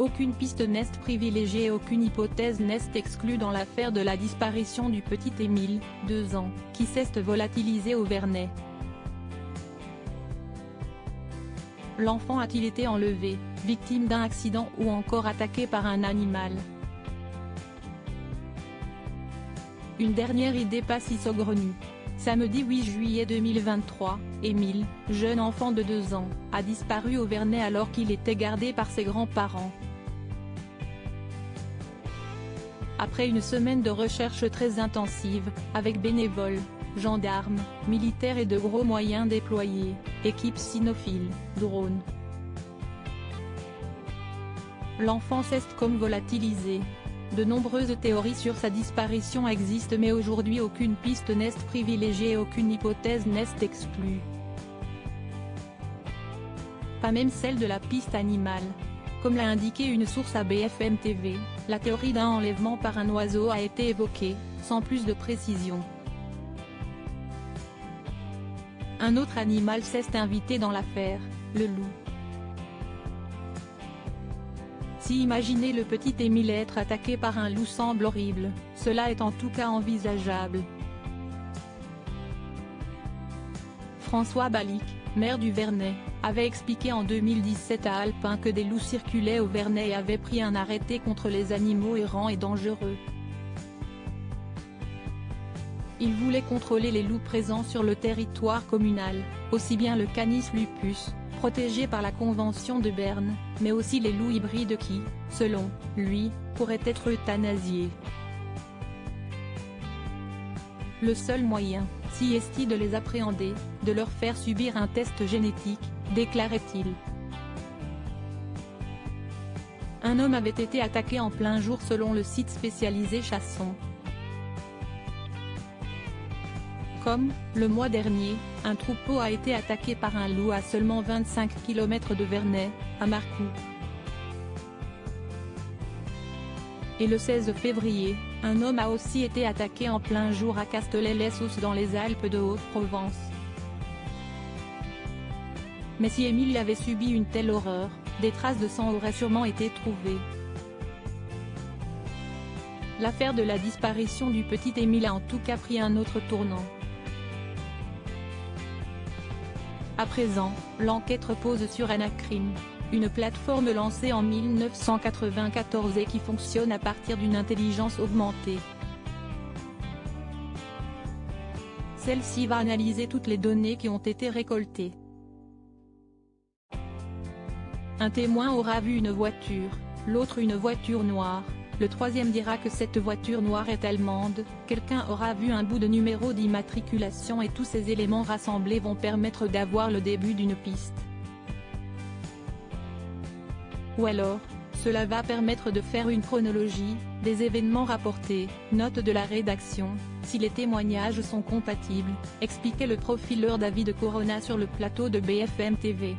Aucune piste n'est privilégiée et aucune hypothèse n'est exclue dans l'affaire de la disparition du petit Émile, 2 ans, qui s'est volatilisé au Vernet. L'enfant a-t-il été enlevé, victime d'un accident ou encore attaqué par un animal? Une dernière idée pas si saugrenue. Samedi 8 juillet 2023, Émile, jeune enfant de 2 ans, a disparu au Vernet alors qu'il était gardé par ses grands-parents. Après une semaine de recherche très intensive, avec bénévoles, gendarmes, militaires et de gros moyens déployés, équipe cynophile, drones. L'enfant s'est comme volatilisé. De nombreuses théories sur sa disparition existent mais aujourd'hui aucune piste n'est privilégiée et aucune hypothèse n'est exclue. Pas même celle de la piste animale. Comme l'a indiqué une source à BFM TV, la théorie d'un enlèvement par un oiseau a été évoquée, sans plus de précision. Un autre animal s'est invité dans l'affaire, le loup. Si imaginer le petit Émile être attaqué par un loup semble horrible, cela est en tout cas envisageable. François Balic, maire du Vernet, avait expliqué en 2017 à Alpin que des loups circulaient au Vernet et avaient pris un arrêté contre les animaux errants et dangereux. Il voulait contrôler les loups présents sur le territoire communal, aussi bien le Canis lupus, protégé par la Convention de Berne, mais aussi les loups hybrides qui, selon lui, pourraient être euthanasiés. Le seul moyen, si est-il de les appréhender, de leur faire subir un test génétique, déclarait-il. Un homme avait été attaqué en plein jour selon le site spécialisé Chasson. Comme, le mois dernier, un troupeau a été attaqué par un loup à seulement 25 km de Vernet, à Marcoux. Et le 16 février, un homme a aussi été attaqué en plein jour à Castellet-les-Sausses dans les Alpes de Haute-Provence. Mais si Émile avait subi une telle horreur, des traces de sang auraient sûrement été trouvées. L'affaire de la disparition du petit Émile a en tout cas pris un autre tournant. À présent, l'enquête repose sur Anacrim, une plateforme lancée en 1994 et qui fonctionne à partir d'une intelligence augmentée. Celle-ci va analyser toutes les données qui ont été récoltées. Un témoin aura vu une voiture, l'autre une voiture noire, le troisième dira que cette voiture noire est allemande, quelqu'un aura vu un bout de numéro d'immatriculation et tous ces éléments rassemblés vont permettre d'avoir le début d'une piste. Ou alors, cela va permettre de faire une chronologie, des événements rapportés, note de la rédaction, si les témoignages sont compatibles, expliquait le profileur David Corona sur le plateau de BFM TV.